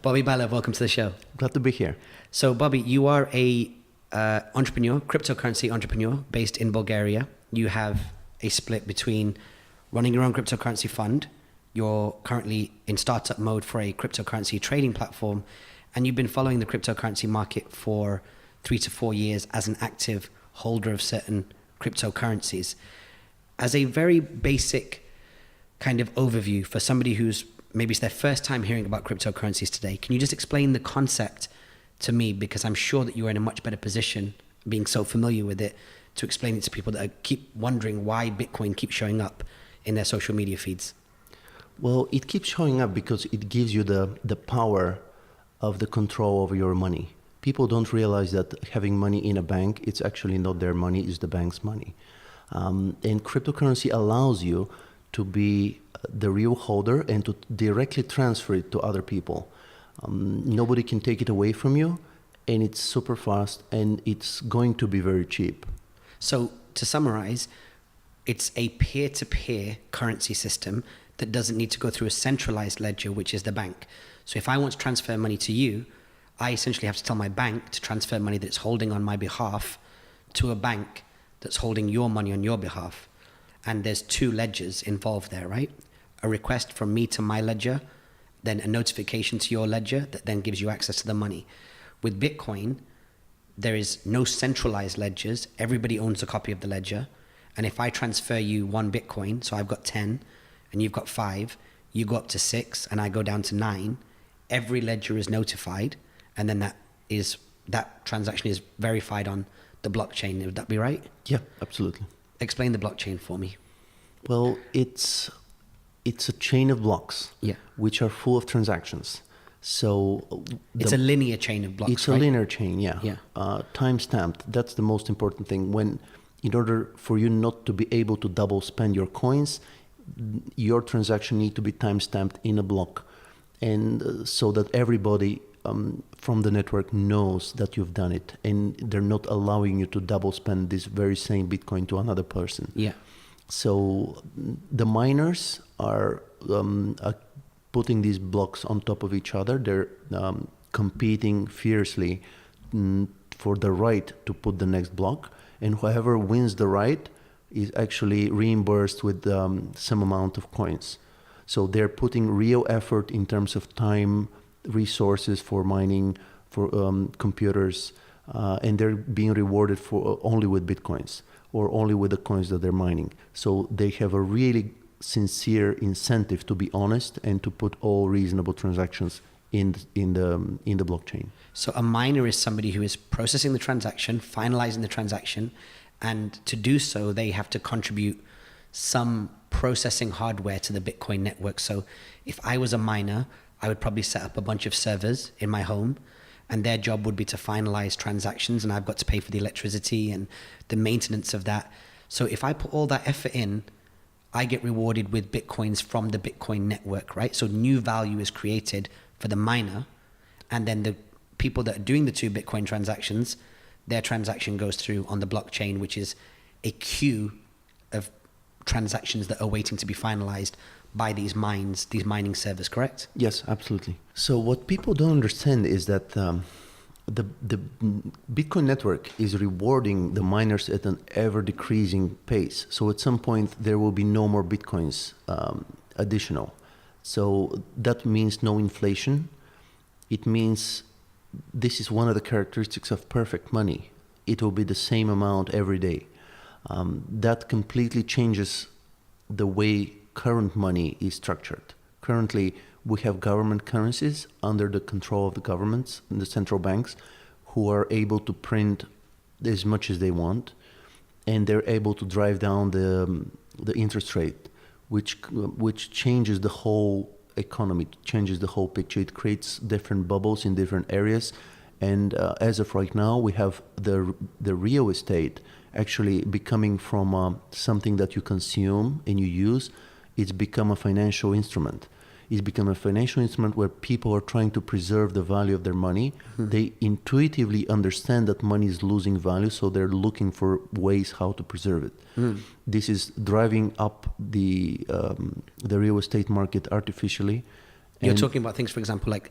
Bobby Balev, welcome to the show. Glad to be here. So, Bobby, you are a entrepreneur, cryptocurrency entrepreneur based in Bulgaria. You have a split between running your own cryptocurrency fund. You're currently in startup mode for a cryptocurrency trading platform, and you've been following the cryptocurrency market for 3 to 4 years as an active holder of certain cryptocurrencies. As a very basic kind of overview for somebody who's maybe it's their first time hearing about cryptocurrencies today, can you just explain the concept to me? Because I'm sure that you're in a much better position, being so familiar with it, to explain it to people that keep wondering why Bitcoin keeps showing up in their social media feeds. Well, it keeps showing up because it gives you the power of the control over your money. People don't realize that having money in a bank, it's actually not their money, it's the bank's money. And cryptocurrency allows you to be the real holder and to directly transfer it to other people. Nobody can take it away from you, and it's super fast, and it's going to be very cheap. So to summarize, it's a peer-to-peer currency system that doesn't need to go through a centralized ledger, which is the bank. So if I want to transfer money to you, I essentially have to tell my bank to transfer money that it's holding on my behalf to a bank that's holding your money on your behalf. And there's 2 ledgers involved there, right? A request from me to my ledger, then a notification to your ledger that then gives you access to the money. With Bitcoin, there is no centralized ledgers. Everybody owns a copy of the ledger. And if I transfer you 1 Bitcoin, so I've got 10 and you've got 5, you go up to 6 and I go down to 9, every ledger is notified, and then that transaction is verified on the blockchain. Would that be right? Yeah, absolutely. Explain the blockchain for me. Well, it's a chain of blocks, which are full of transactions. So it's a linear chain of blocks. It's a linear chain, yeah. Yeah. Time-stamped. That's the most important thing. In order for you not to be able to double spend your coins, your transaction need to be time-stamped in a block, and so that everybody from the network knows that you've done it, and they're not allowing you to double spend this very same Bitcoin to another person. Yeah. So the miners are putting these blocks on top of each other. They're competing fiercely for the right to put the next block, and whoever wins the right is actually reimbursed with some amount of coins. So they're putting real effort in terms of time, resources for mining, for computers, and they're being rewarded for only with Bitcoins or only with the coins that they're mining. So they have a really sincere incentive to be honest and to put all reasonable transactions in the blockchain. So a miner is somebody who is processing the transaction, finalizing the transaction, and to do so, they have to contribute some processing hardware to the Bitcoin network. So if I was a miner, I would probably set up a bunch of servers in my home, and their job would be to finalize transactions, and I've got to pay for the electricity and the maintenance of that. So if I put all that effort in, I get rewarded with Bitcoins from the Bitcoin network, right? So new value is created for the miner, and then the people that are doing the 2 Bitcoin transactions, their transaction goes through on the blockchain, which is a queue of transactions that are waiting to be finalized by these mining servers, correct? Yes, absolutely. So what people don't understand is that the Bitcoin network is rewarding the miners at an ever-decreasing pace. So at some point, there will be no more Bitcoins additional. So that means no inflation. It means this is one of the characteristics of perfect money. It will be the same amount every day. That completely changes the way current money is structured. Currently, we have government currencies under the control of the governments and the central banks, who are able to print as much as they want, and they're able to drive down the interest rate, which changes the whole economy, changes the whole picture. It creates different bubbles in different areas, and as of right now, we have the real estate actually becoming from something that you consume and you use. It's become a financial instrument. It's become a financial instrument where people are trying to preserve the value of their money. Mm-hmm. They intuitively understand that money is losing value, so they're looking for ways how to preserve it. Mm. This is driving up the real estate market artificially. You're talking about things, for example, like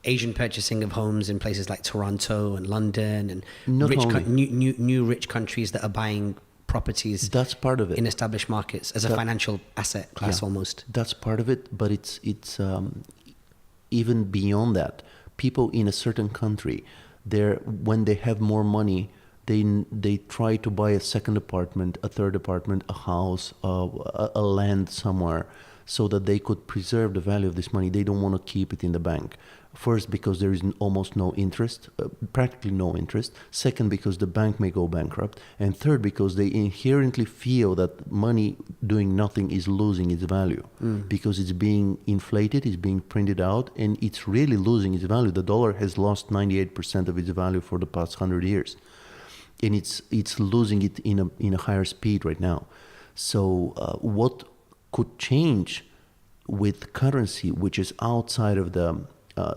Asian purchasing of homes in places like Toronto and London and Not only. new rich countries that are buying properties That's part of it. in established markets as a financial asset class almost. That's part of it, but it's even beyond that. People in a certain country, when they have more money, they try to buy a second apartment, a third apartment, a house, a land somewhere, so that they could preserve the value of this money. They don't want to keep it in the bank. First, because there is almost no interest, practically no interest. Second, because the bank may go bankrupt. And third, because they inherently feel that money doing nothing is losing its value because it's being inflated, it's being printed out, and it's really losing its value. The dollar has lost 98% of its value for the past 100 years. And it's losing it in a higher speed right now. So what could change with currency, which is outside of the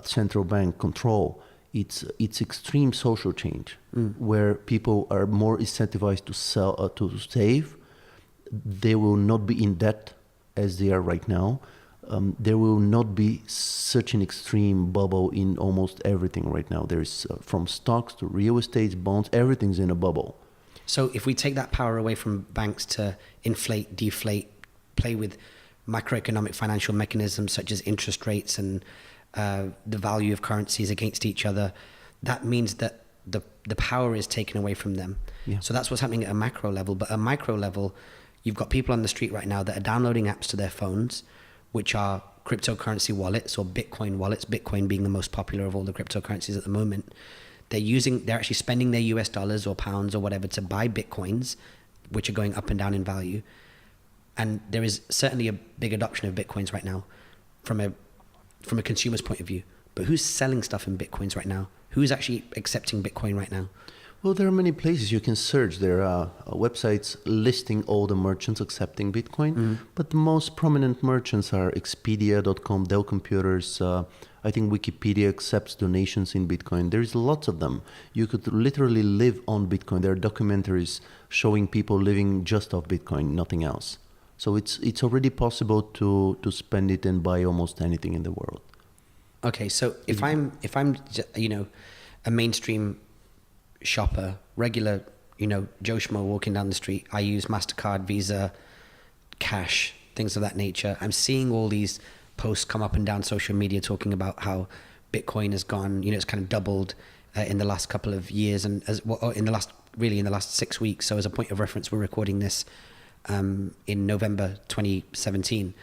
central bank control, it's extreme social change, where people are more incentivized to save. They will not be in debt as they are right now. There will not be such an extreme bubble in almost everything right now. There's from stocks to real estate, bonds, everything's in a bubble. So if we take that power away from banks to inflate, deflate, play with macroeconomic financial mechanisms such as interest rates and the value of currencies against each other, that means that the power is taken away from them. Yeah. So that's what's happening at a macro level. But at a micro level, you've got people on the street right now that are downloading apps to their phones, which are cryptocurrency wallets or Bitcoin wallets, Bitcoin being the most popular of all the cryptocurrencies at the moment. They're actually spending their US dollars or pounds or whatever to buy Bitcoins, which are going up and down in value. And there is certainly a big adoption of Bitcoins right now from a consumer's point of view. But who's selling stuff in Bitcoins right now? Who's actually accepting Bitcoin right now? Well, there are many places you can search. There are websites listing all the merchants accepting Bitcoin, but the most prominent merchants are Expedia.com, Dell Computers. I think Wikipedia accepts donations in Bitcoin. There's lots of them. You could literally live on Bitcoin. There are documentaries showing people living just off Bitcoin, nothing else. So it's already possible to spend it and buy almost anything in the world. Okay, so if I'm a mainstream shopper, regular, Joe Schmo walking down the street, I use MasterCard, Visa, cash, things of that nature. I'm seeing all these posts come up and down social media talking about how Bitcoin has gone, it's kind of doubled in the last couple of years and in the last 6 weeks. So as a point of reference, we're recording this in November 2017,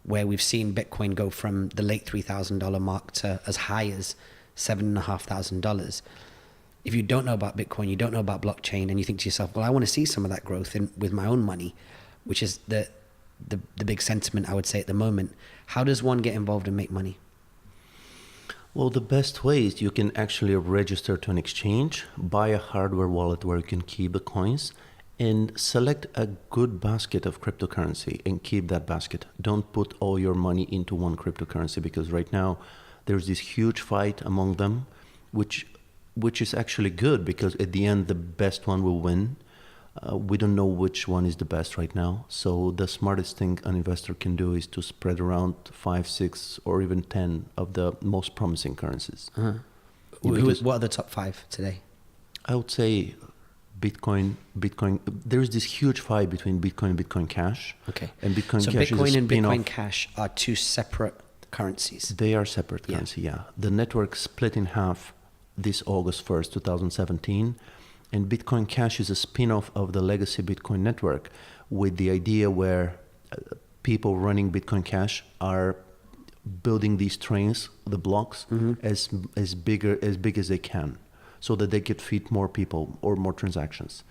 where we've seen Bitcoin go from the late $3,000 mark to as high as $7,500. If you don't know about Bitcoin, you don't know about blockchain, and you think to yourself, well, I want to see some of that growth with my own money, which is the big sentiment, I would say, at the moment. How does one get involved and make money? Well, the best way is you can actually register to an exchange, buy a hardware wallet where you can keep the coins, and select a good basket of cryptocurrency and keep that basket. Don't put all your money into one cryptocurrency, because right now there's this huge fight among them, which is actually good, because at the end the best one will win. We don't know which one is the best right now. So the smartest thing an investor can do is to spread around 5, 6, or even 10 of the most promising currencies. Uh-huh. What are the top 5 today? I would say Bitcoin. There is this huge fight between Bitcoin and Bitcoin Cash. Okay. And Bitcoin so Cash Bitcoin is a and spin-off. Bitcoin Cash are two separate currencies. They are separate currency, yeah. The network split in half this August 1st, 2017. And Bitcoin Cash is a spin-off of the legacy Bitcoin network, with the idea where people running Bitcoin Cash are building these trains, the blocks, as big as they can, so that they could feed more people or more transactions.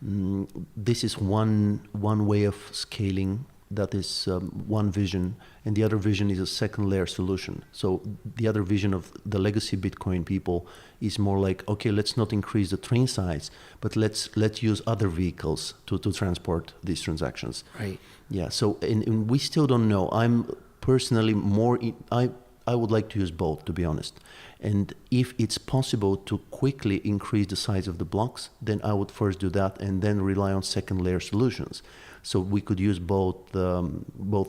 This is one way of scaling. That is one vision, and the other vision is a second layer solution. So the other vision of the legacy Bitcoin people is more like, okay, let's not increase the train size, but let's use other vehicles to transport these transactions. Right. Yeah. So and we still don't know. I'm personally I would like to use both, to be honest. And if it's possible to quickly increase the size of the blocks, then I would first do that and then rely on second layer solutions. So we could use both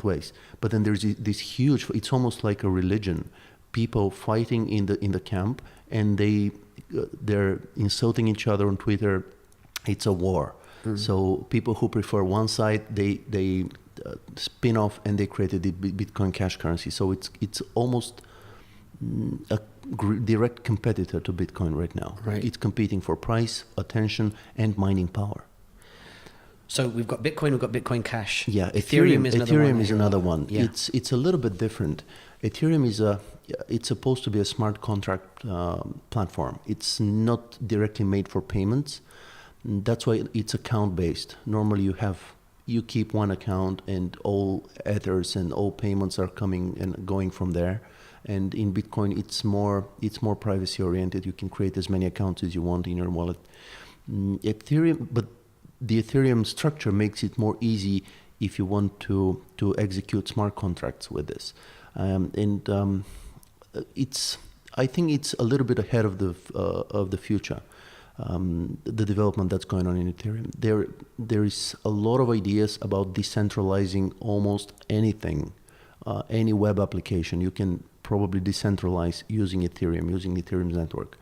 ways. But then there's this huge, it's almost like a religion. people fighting in the camp, and they're insulting each other on Twitter. It's a war. So people who prefer one side, they spin off and they created the Bitcoin Cash currency. So it's almost a direct competitor to Bitcoin right now. Right. It's competing for price, attention, and mining power. So we've got Bitcoin, we've got Bitcoin Cash. Yeah, Ethereum is another Ethereum one. is another one. Yeah. It's a little bit different. Ethereum it's supposed to be a smart contract platform. It's not directly made for payments. That's why it's account based. Normally you keep one account and all ethers and all payments are coming and going from there. And in Bitcoin, it's more privacy oriented. You can create as many accounts as you want in your wallet. Ethereum, but the Ethereum structure makes it more easy if you want to execute smart contracts with this. I think it's a little bit ahead of the future. The development that's going on in Ethereum. There is a lot of ideas about decentralizing almost anything, any web application. You can probably decentralize using Ethereum's network.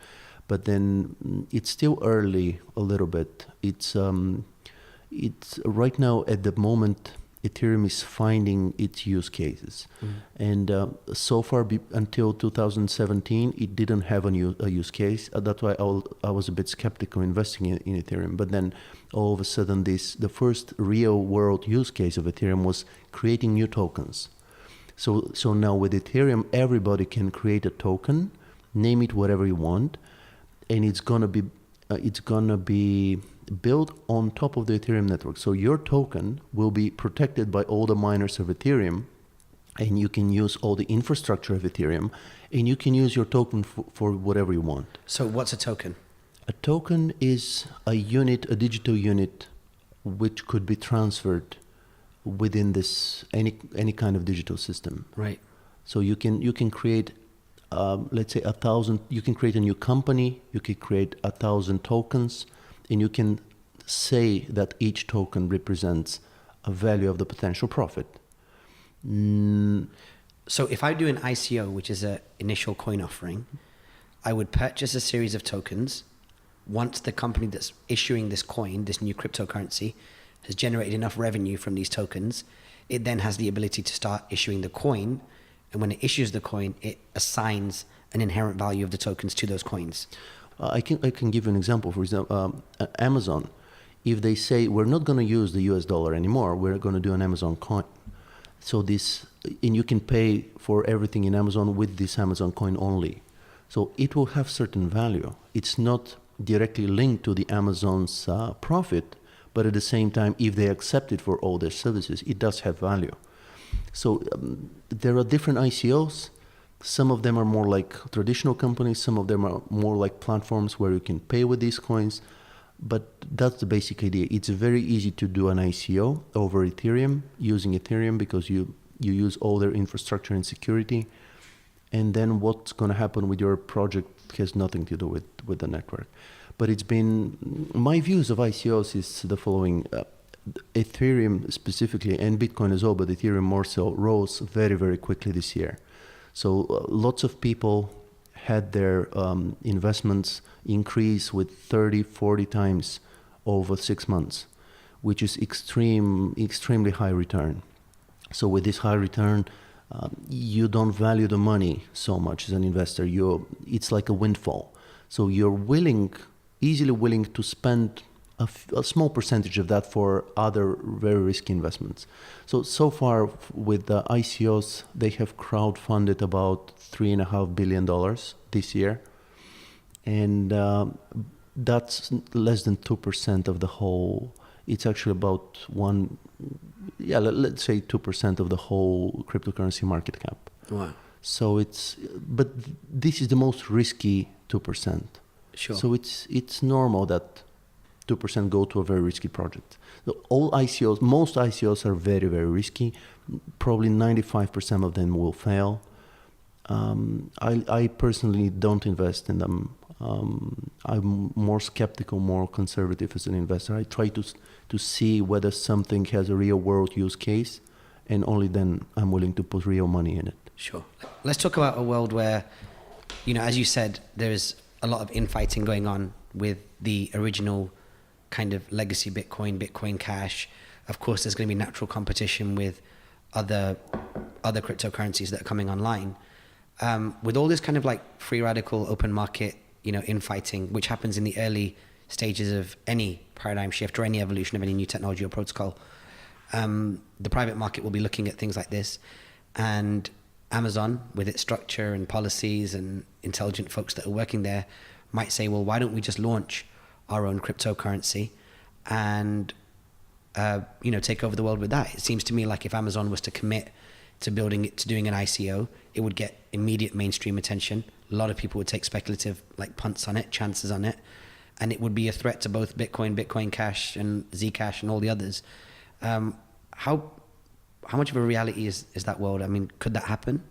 But then it's still early a little bit. It's right now at the moment, Ethereum is finding its use cases. And so far, until 2017, it didn't have a use case. That's why I was a bit skeptical investing in Ethereum. But then all of a sudden, the first real world use case of Ethereum was creating new tokens. So now with Ethereum, everybody can create a token, name it whatever you want, and it's gonna be built on top of the Ethereum network. So your token will be protected by all the miners of Ethereum, and you can use all the infrastructure of Ethereum, and you can use your token for whatever you want. So what's a token? A token is a digital unit, which could be transferred within this any kind of digital system. Right. So you can create, let's say 1,000. You can create a new company. You can create 1,000 tokens, and you can say that each token represents a value of the potential profit. So if I do an ICO, which is an initial coin offering, I would purchase a series of tokens. Once the company that's issuing this coin, this new cryptocurrency, has generated enough revenue from these tokens, it then has the ability to start issuing the coin. And when it issues the coin, it assigns an inherent value of the tokens to those coins. I can give you an example. For example, Amazon, if they say we're not going to use the US dollar anymore, we're going to do an Amazon coin. So and you can pay for everything in Amazon with this Amazon coin only. So it will have certain value. It's not directly linked to the Amazon's profit, but at the same time, if they accept it for all their services, it does have value. So there are different ICOs. Some of them are more like traditional companies. Some of them are more like platforms where you can pay with these coins. But that's the basic idea. It's very easy to do an ICO over Ethereum, using Ethereum, because you use all their infrastructure and security. And then what's going to happen with your project has nothing to do with the network. But my views of ICOs is the following. Ethereum specifically, and Bitcoin as well, but Ethereum more so, rose very, very quickly this year. So lots of people had their investments increase with 30, 40 times over 6 months, which is extremely high return. So with this high return, you don't value the money so much as an investor. It's like a windfall. So you're easily willing to spend a small percentage of that for other very risky investments. So far with the ICOs, they have crowdfunded about $3.5 billion this year. And that's less than 2% of the whole. It's actually about let's say 2% of the whole cryptocurrency market cap. Wow. But this is the most risky 2%. Sure. So it's normal that 2% go to a very risky project. So most ICOs are very, very risky. Probably 95% of them will fail. I personally don't invest in them. I'm more skeptical, more conservative as an investor. I try to see whether something has a real world use case, and only then I'm willing to put real money in it. Sure. Let's talk about a world where, as you said, there's a lot of infighting going on with the original kind of legacy Bitcoin Cash. Of course, there's going to be natural competition with other cryptocurrencies that are coming online. With all this kind of like free radical open market, infighting, which happens in the early stages of any paradigm shift or any evolution of any new technology or protocol, the private market will be looking at things like this, and Amazon, with its structure and policies and intelligent folks that are working there, might say, well, why don't we just launch our own cryptocurrency and take over the world with that? It seems to me like if Amazon was to commit to doing an ICO, it would get immediate mainstream attention. A lot of people would take speculative punts on it, chances on it, and it would be a threat to both Bitcoin Cash, and Zcash, and all the others. How much of a reality is that world? I mean, could that happen?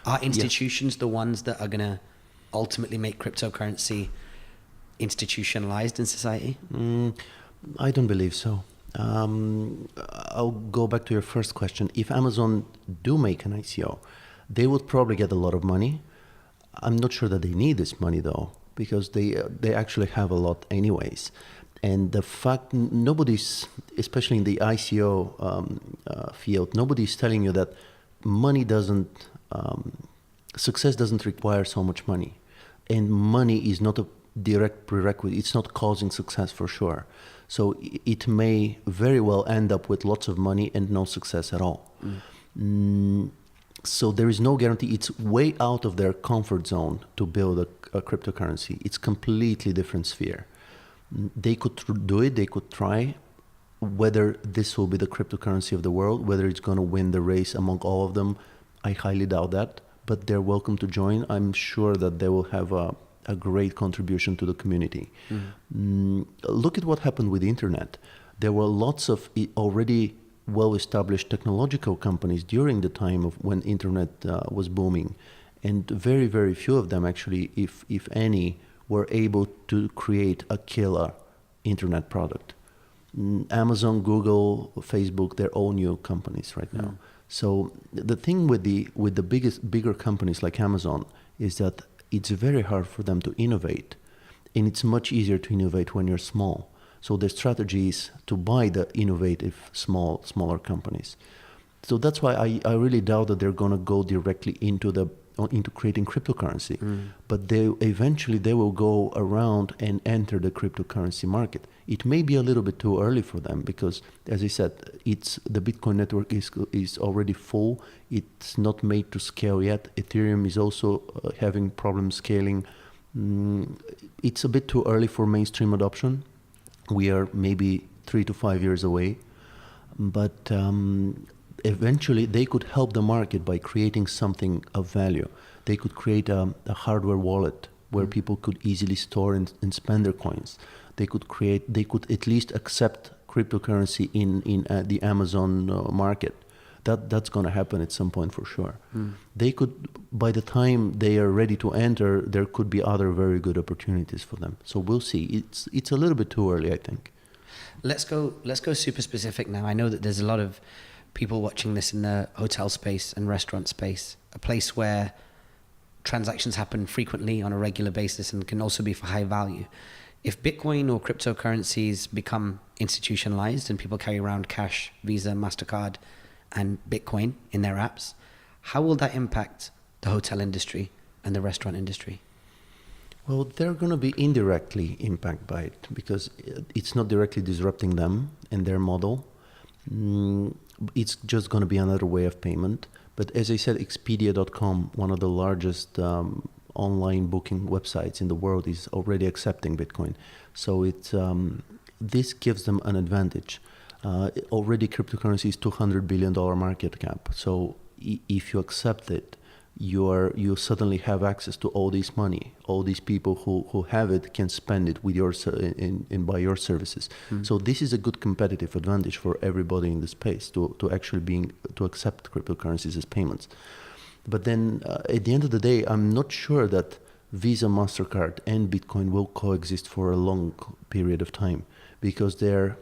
Are institutions the ones that are going to ultimately make cryptocurrency institutionalized in society? I don't believe so. I'll go back to your first question. If Amazon do make an ICO, they would probably get a lot of money. I'm not sure that they need this money though, because they actually have a lot anyways. And the fact nobody's, especially in the ICO field, nobody's telling you that success doesn't require so much money. And money is not a direct prerequisite. It's not causing success for sure. So it may very well end up with lots of money and no success at all. So there is no guarantee. It's way out of their comfort zone to build a cryptocurrency. It's completely different sphere. They could do it. They could try. Whether this will be the cryptocurrency of the world, whether it's going to win the race among all of them, I highly doubt that. But they're welcome to join. I'm sure that they will have a great contribution to the community. Look at what happened with the internet. There were lots of already well-established technological companies during the time of when internet was booming, and very, very few of them actually, if any, were able to create a killer internet product. Amazon, Google, Facebook, they're all new companies right now. So the thing with the bigger companies like Amazon is that it's very hard for them to innovate, and it's much easier to innovate when you're small. So the strategy is to buy the innovative smaller companies. So that's why I really doubt that they're going to go directly into creating cryptocurrency. But they will go around and enter the cryptocurrency market. It may be a little bit too early for them because, as I said, the Bitcoin network is already full. It's not made to scale yet. Ethereum is also having problems scaling. It's a bit too early for mainstream adoption. We are maybe 3 to 5 years away, but eventually they could help the market by creating something of value. They could create a hardware wallet where people could easily store and spend their coins. They could at least accept cryptocurrency in the Amazon market. That's going to happen at some point for sure. They could, by the time they are ready to enter, there could be other very good opportunities for them. So we'll see. It's a little bit too early, I think. Let's go super specific now. I know that there's a lot of people watching this in the hotel space and restaurant space, a place where transactions happen frequently on a regular basis and can also be for high value. If Bitcoin or cryptocurrencies become institutionalized and people carry around cash, Visa, MasterCard, and Bitcoin in their apps, how will that impact the hotel industry and the restaurant industry? Well, they're going to be indirectly impacted by it because it's not directly disrupting them and their model. It's just going to be another way of payment. But as I said, Expedia.com, one of the largest online booking websites in the world, is already accepting Bitcoin. So this gives them an advantage. Already cryptocurrency is $200 billion market cap. So if you accept it, you suddenly have access to all this money. All these people who have it can spend it with and buy your services. So this is a good competitive advantage for everybody in the space to actually to accept cryptocurrencies as payments. But then at the end of the day, I'm not sure that Visa, MasterCard, and Bitcoin will coexist for a long period of time because they're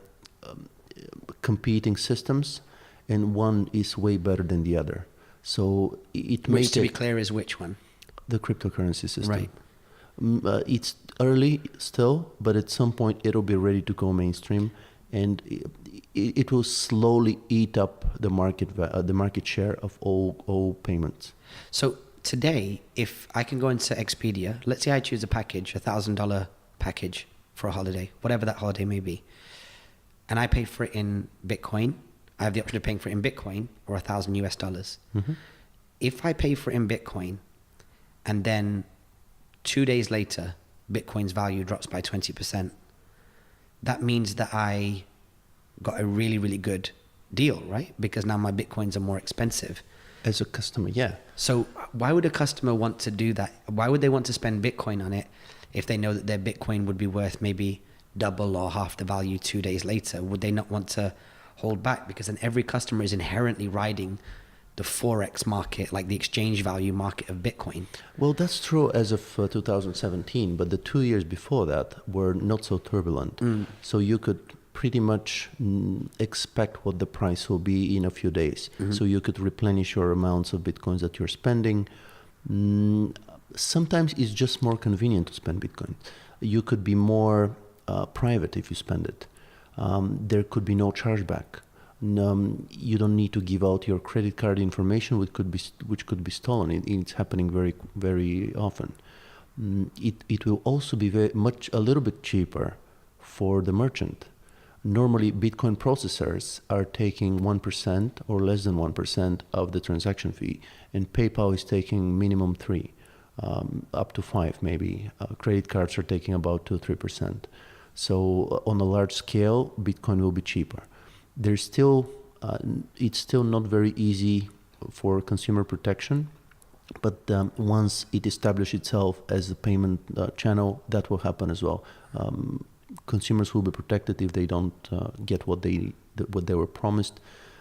competing systems, and one is way better than the other. So it Which, makes to be clear, is which one? the cryptocurrency system. Right. It's early still, but at some point it'll be ready to go mainstream, and it will slowly eat up the market share of all payments. So today, if I can go into Expedia, let's say I choose a package, $1,000 package for a holiday, whatever that holiday may be, and I pay for it in Bitcoin. I have the option of paying for it in Bitcoin or $1,000 US. Mm-hmm. If I pay for it in Bitcoin, and then 2 days later, Bitcoin's value drops by 20%, that means that I got a really, really good deal, right? Because now my Bitcoins are more expensive. As a customer, yeah. So why would a customer want to do that? Why would they want to spend Bitcoin on it if they know that their Bitcoin would be worth maybe double or half the value 2 days later? Would they not want to hold back? Because then every customer is inherently riding the Forex market, like the exchange value market of Bitcoin. Well, that's true as of 2017, but the 2 years before that were not so turbulent. So you could pretty much expect what the price will be in a few days. So you could replenish your amounts of Bitcoins that you're spending. Sometimes it's just more convenient to spend Bitcoin. You could be more private if you spend it. There could be no chargeback. You don't need to give out your credit card information, which could be stolen. It's happening very, very often. It will also be a little bit cheaper for the merchant. Normally, Bitcoin processors are taking 1% or less than 1% of the transaction fee, and PayPal is taking minimum 3, up to 5 maybe. Credit cards are taking about 2-3%. So on a large scale, Bitcoin will be cheaper. There's still, it's still not very easy for consumer protection, but once it establishes itself as a payment channel, that will happen as well. Consumers will be protected if they don't get what they were promised.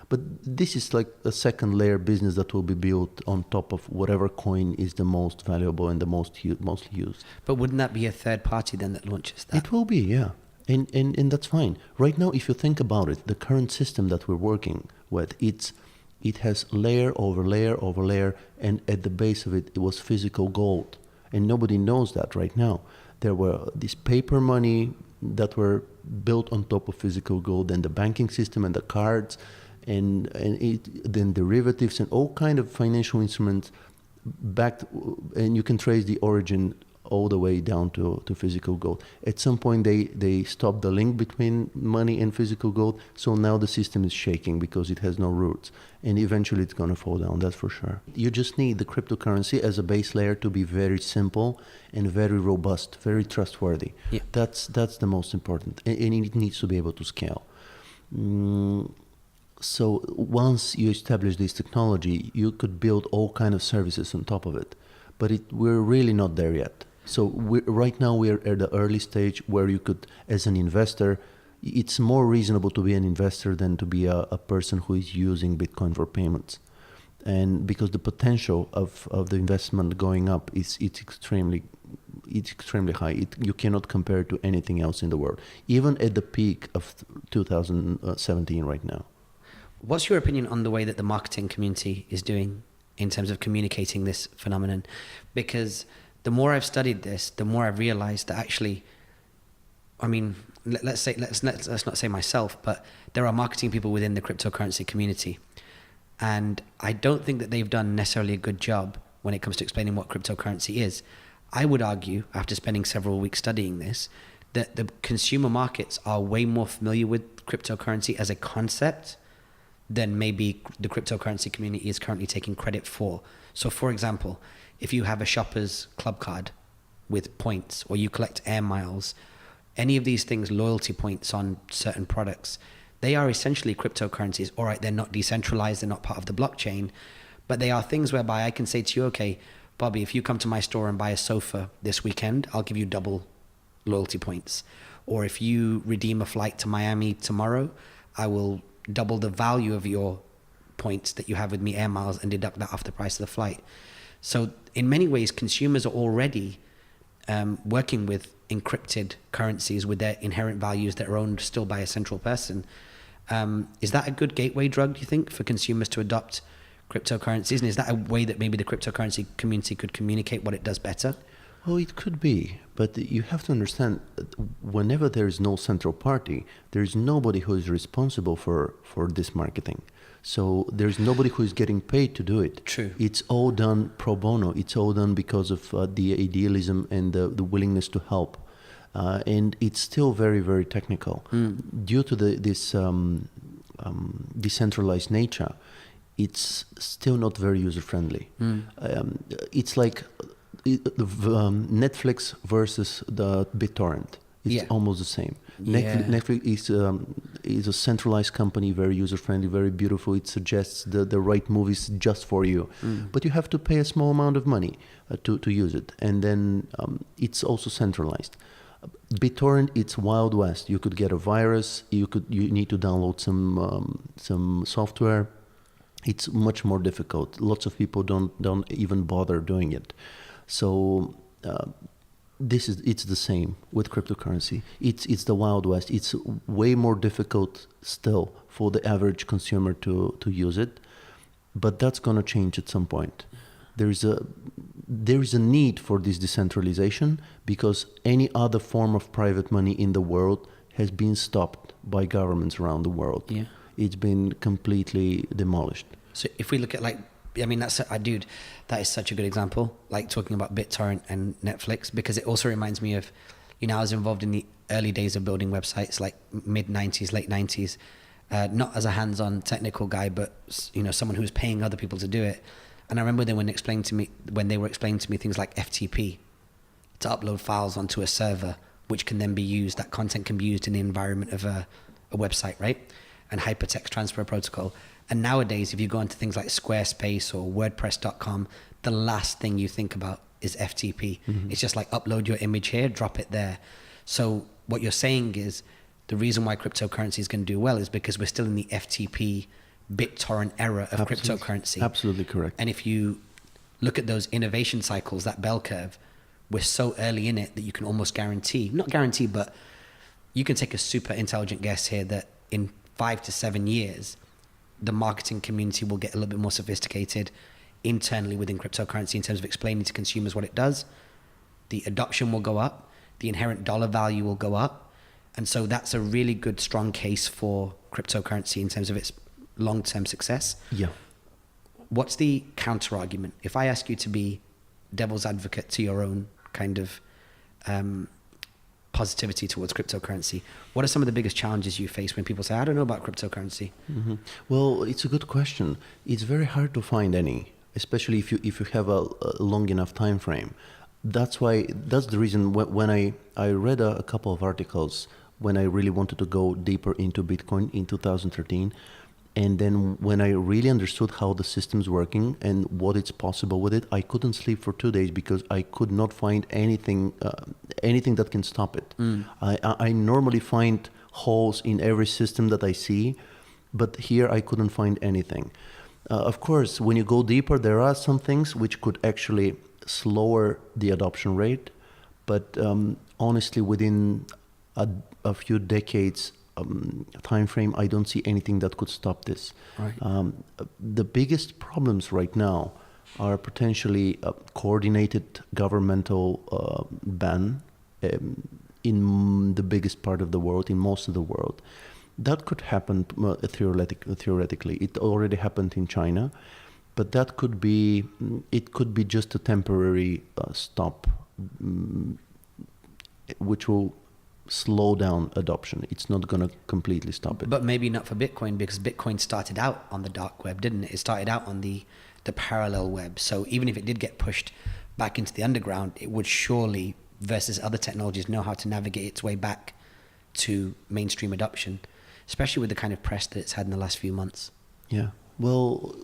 But this is like a second layer business that will be built on top of whatever coin is the most valuable and the mostly used. But wouldn't that be a third party then that launches that? It will be, yeah. And that's fine. Right now, if you think about it, the current system that we're working with, it has layer over layer over layer, and at the base of it, it was physical gold. And nobody knows that right now. There were this paper money that were built on top of physical gold, and the banking system and the cards, and then derivatives and all kind of financial instruments backed, and you can trace the origin all the way down to physical gold. At some point, they stopped the link between money and physical gold, so now the system is shaking because it has no roots, and eventually it's going to fall down, that's for sure. You just need the cryptocurrency as a base layer to be very simple and very robust, very trustworthy. Yeah. That's the most important, and it needs to be able to scale. So once you establish this technology, you could build all kind of services on top of it, but we're really not there yet. So right now we're at the early stage where you could, as an investor, it's more reasonable to be an investor than to be a person who is using Bitcoin for payments. And because the potential of the investment going up it's extremely high. You cannot compare it to anything else in the world, even at the peak of 2017 right now. What's your opinion on the way that the marketing community is doing in terms of communicating this phenomenon? Because the more I've studied this, the more I've realized that actually, I mean, let's not say myself, but there are marketing people within the cryptocurrency community. And I don't think that they've done necessarily a good job when it comes to explaining what cryptocurrency is. I would argue, after spending several weeks studying this, that the consumer markets are way more familiar with cryptocurrency as a concept than maybe the cryptocurrency community is currently taking credit for. So for example, if you have a shopper's club card with points, or you collect air miles, any of these things, loyalty points on certain products, they are essentially cryptocurrencies. All right, they're not decentralized, they're not part of the blockchain, but they are things whereby I can say to you, okay, Bobby, if you come to my store and buy a sofa this weekend, I'll give you double loyalty points. Or if you redeem a flight to Miami tomorrow, I will double the value of your points that you have with me, air miles, and deduct that off the price of the flight. So in many ways, consumers are already working with encrypted currencies with their inherent values that are owned still by a central person. Is that a good gateway drug, do you think, for consumers to adopt cryptocurrencies? And is that a way that maybe the cryptocurrency community could communicate what it does better? Oh, it could be, but you have to understand, whenever there is no central party, there is nobody who is responsible for this marketing. So there's nobody who is getting paid to do it. True. It's all done pro bono. It's all done because of the idealism and the willingness to help. And it's still very, very technical. Due to this decentralized nature, it's still not very user-friendly. It's like Netflix versus the BitTorrent. It's almost the same. Netflix is a centralized company, very user-friendly, very beautiful. It suggests the right movies just for you. But you have to pay a small amount of money to use it. And then it's also centralized. BitTorrent, it's Wild West. You could get a virus. You need to download some software. It's much more difficult. Lots of people don't even bother doing it. So it's the same with cryptocurrency. It's the Wild West. It's way more difficult still for the average consumer to use it, but that's going to change at some point. There is a need for this decentralization because any other form of private money in the world has been stopped by governments around the world. Yeah. It's been completely demolished. So if we look at dude, that is such a good example, like talking about BitTorrent and Netflix, because it also reminds me of, I was involved in the early days of building websites, like mid-90s, late 90s, not as a hands-on technical guy, but, someone who was paying other people to do it. And I remember when they were explaining to me things like FTP, to upload files onto a server, which can then be used, that content can be used in the environment of a website, right? And hypertext transfer protocol. And nowadays, if you go into things like Squarespace or WordPress.com, the last thing you think about is FTP. It's just like upload your image here, drop it there. So what you're saying is the reason why cryptocurrency is going to do well is because we're still in the FTP BitTorrent era of cryptocurrency. Absolutely correct. And if you look at those innovation cycles, that bell curve, we're so early in it that you can almost not guarantee, but you can take a super intelligent guess here that in 5 to 7 years, the marketing community will get a little bit more sophisticated internally within cryptocurrency in terms of explaining to consumers what it does. The adoption will go up. The inherent dollar value will go up. And so that's a really good, strong case for cryptocurrency in terms of its long-term success. Yeah. What's the counter argument? If I ask you to be devil's advocate to your own kind of positivity towards cryptocurrency, what are some of the biggest challenges you face when people say, I don't know about cryptocurrency? Well, it's a good question. It's very hard to find any, especially if you have a long enough time frame. That's the reason when I read a couple of articles when I really wanted to go deeper into Bitcoin in 2013. And then when I really understood how the system's working and what it's possible with it, I couldn't sleep for 2 days because I could not find anything that can stop it. I normally find holes in every system that I see, but here I couldn't find anything. Of course, when you go deeper, there are some things which could actually slower the adoption rate, but honestly, within a few decades time frame, I don't see anything that could stop this. Right. The biggest problems right now are potentially a coordinated governmental ban in the biggest part of the world, in most of the world. That could happen theoretically. It already happened in China, but it could be just a temporary stop, which will slow down adoption. It's not going to completely stop it. But maybe not for Bitcoin, because Bitcoin started out on the dark web, didn't it? It started out on the parallel web. So even if it did get pushed back into the underground, it would surely, versus other technologies, know how to navigate its way back to mainstream adoption, especially with the kind of press that it's had in the last few months. Yeah. Well,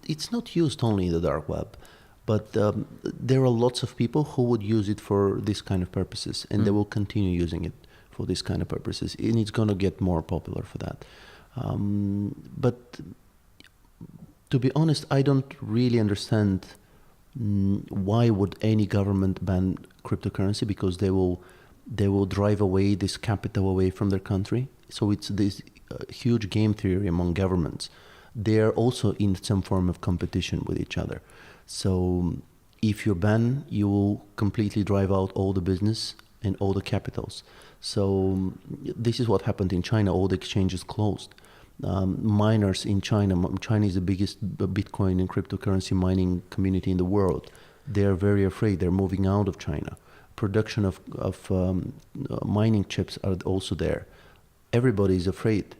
it's not used only in the dark web, but there are lots of people who would use it for this kind of purposes, and they will continue using it for this kind of purposes, and it's going to get more popular for that. But to be honest, I don't really understand why would any government ban cryptocurrency, because they will drive away this capital away from their country. So it's this huge game theory among governments they are also in some form of competition with each other. So if you ban, you will completely drive out all the business and all the capitals. So this is what happened in China. All the exchanges closed. Miners in China is the biggest Bitcoin and cryptocurrency mining community in the world. They're very afraid. They're moving out of China. Production of mining chips are also there. Everybody is afraid.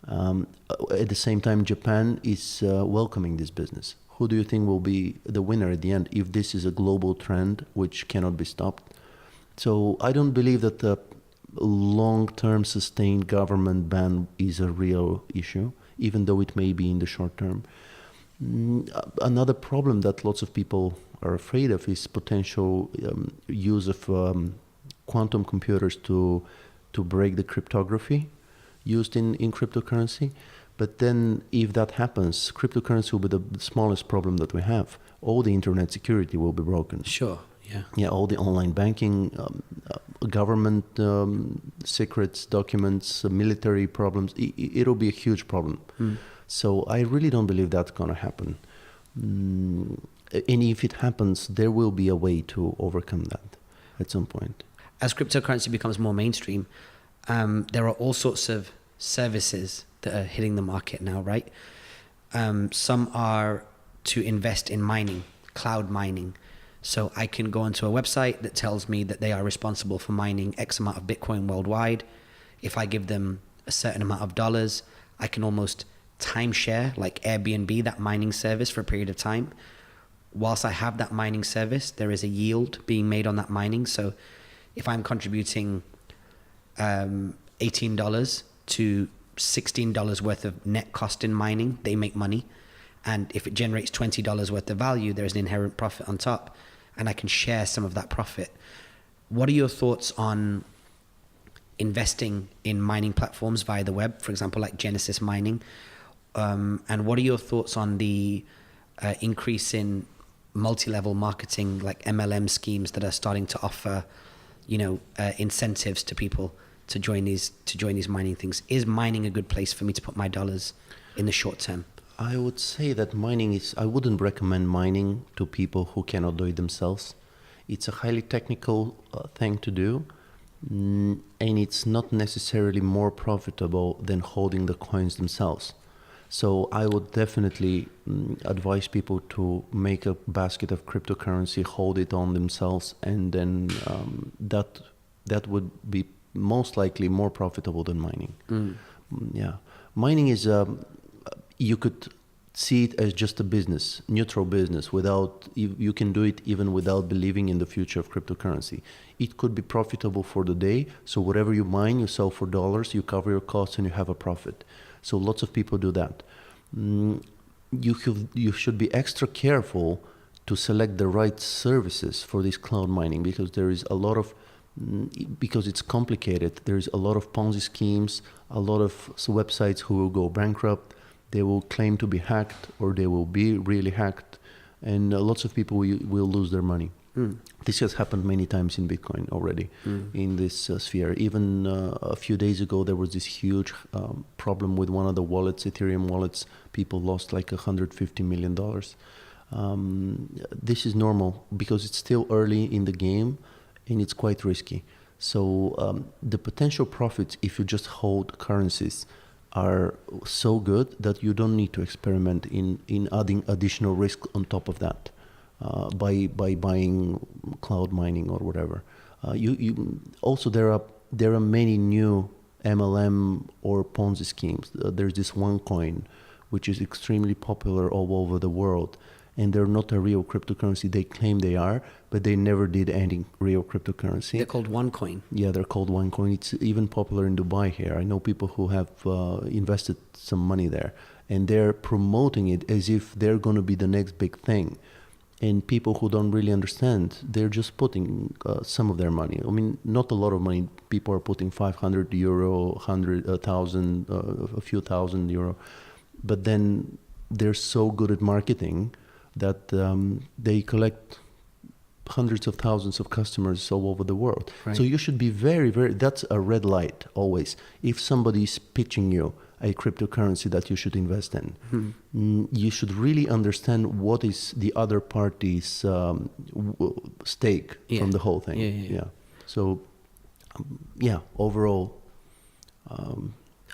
At the same time, Japan is welcoming this business. Who do you think will be the winner at the end if this is a global trend which cannot be stopped? So I don't believe that the long-term sustained government ban is a real issue, even though it may be in the short term. Another problem that lots of people are afraid of is potential use of quantum computers to break the cryptography used in cryptocurrency. But then if that happens, cryptocurrency will be the smallest problem that we have. All the internet security will be broken. Sure, yeah. Yeah, all the online banking, government secrets, documents, military problems, it'll be a huge problem. So I really don't believe that's going to happen. And if it happens, there will be a way to overcome that at some point. As cryptocurrency becomes more mainstream, there are all sorts of services that are hitting the market now, right? Some are to invest in mining, cloud mining. So I can go onto a website that tells me that they are responsible for mining X amount of Bitcoin worldwide. If I give them a certain amount of dollars, I can almost timeshare, like Airbnb, that mining service for a period of time. Whilst I have that mining service, there is a yield being made on that mining. So if I'm contributing $18 to $16 worth of net cost in mining, they make money. And if it generates $20 worth of value, there's an inherent profit on top, and I can share some of that profit. What are your thoughts on investing in mining platforms via the web, for example, like Genesis Mining? And what are your thoughts on the increase in multi-level marketing, like MLM schemes that are starting to offer, incentives to people to join these mining things? Is mining a good place for me to put my dollars in the short term? I would say that I wouldn't recommend mining to people who cannot do it themselves. It's a highly technical thing to do, and it's not necessarily more profitable than holding the coins themselves. So I would definitely advise people to make a basket of cryptocurrency, hold it on themselves, and then that would be most likely more profitable than mining. Yeah, mining is you could see it as just a business, neutral business. You can do it even without believing in the future of cryptocurrency. It could be profitable for the day. So whatever you mine, you sell for dollars, you cover your costs, and you have a profit. So lots of people do that. You should be extra careful to select the right services for this cloud mining, because because it's complicated. There's a lot of Ponzi schemes, a lot of websites who will go bankrupt. They will claim to be hacked, or they will be really hacked, and lots of people will lose their money. This has happened many times in Bitcoin already, in this sphere. Even a few days ago, there was this huge problem with one of the wallets, Ethereum wallets. People lost like $150 million. This is normal because it's still early in the game, and it's quite risky. So the potential profits, if you just hold currencies, are so good that you don't need to experiment in adding additional risk on top of that by buying cloud mining or whatever. Also there are many new MLM or Ponzi schemes. There's this OneCoin, which is extremely popular all over the world, and they're not a real cryptocurrency. They claim they are, but they never did any real cryptocurrency. They're called OneCoin. Yeah, they're called OneCoin. It's even popular in Dubai here. I know people who have invested some money there, and they're promoting it as if they're going to be the next big thing. And people who don't really understand, they're just putting some of their money. I mean, not a lot of money. People are putting 500 euro, 100,000, a few thousand euro. But then they're so good at marketing that they collect hundreds of thousands of customers all over the world. Right. So you should be very, very, that's a red light always. If somebody is pitching you a cryptocurrency that you should invest in. You should really understand what is the other party's stake from the whole thing. Yeah. So, overall,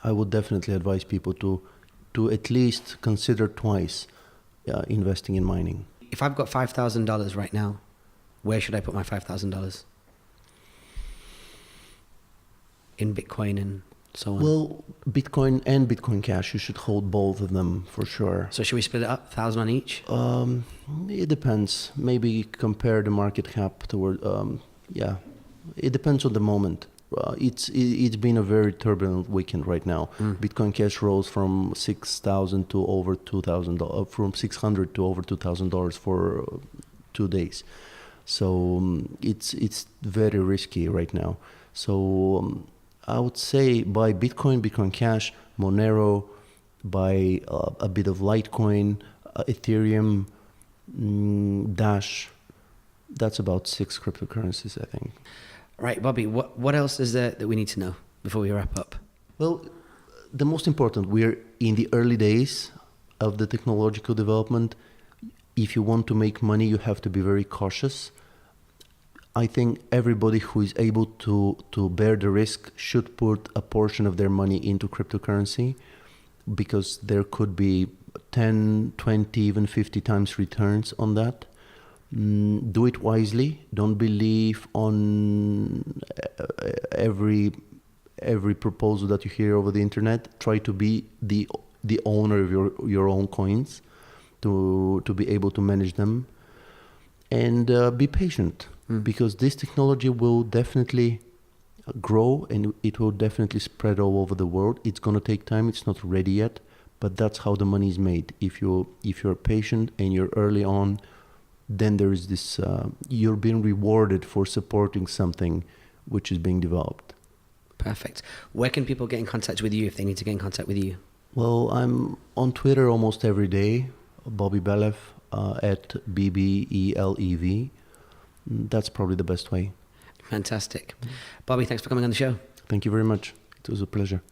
I would definitely advise people to at least consider twice investing in mining. If I've got $5,000 right now, where should I put my $5,000? In Bitcoin and so on. Well, Bitcoin and Bitcoin Cash, you should hold both of them for sure. So should we split it up, 1,000 on each? It depends. Maybe compare the market cap toward. It depends on the moment. It's been a very turbulent weekend right now. Bitcoin Cash rose from $6,000 to over $2,000, from $600 to over $2,000 for 2 days. So it's very risky right now. So I would say buy Bitcoin, Bitcoin Cash, Monero, buy a bit of Litecoin, Ethereum, Dash. That's about 6 cryptocurrencies, I think. Right, Bobby, what else is there that we need to know before we wrap up? Well, the most important, we're in the early days of the technological development. If you want to make money, you have to be very cautious. I think everybody who is able to bear the risk should put a portion of their money into cryptocurrency, because there could be 10, 20, even 50 times returns on that. Do it wisely. Don't believe on every proposal that you hear over the internet. Try to be the owner of your own coins, to be able to manage them, and be patient, because this technology will definitely grow and it will definitely spread all over the world. It's going to take time. It's not ready yet, but that's how the money is made. If you're patient and you're early on, then there is this, you're being rewarded for supporting something which is being developed. Perfect. Where can people get in contact with you if they need to get in contact with you? Well, I'm on Twitter almost every day, Bobby Belev, at BBELEV. That's probably the best way. Fantastic. Bobby, thanks for coming on the show. Thank you very much. It was a pleasure.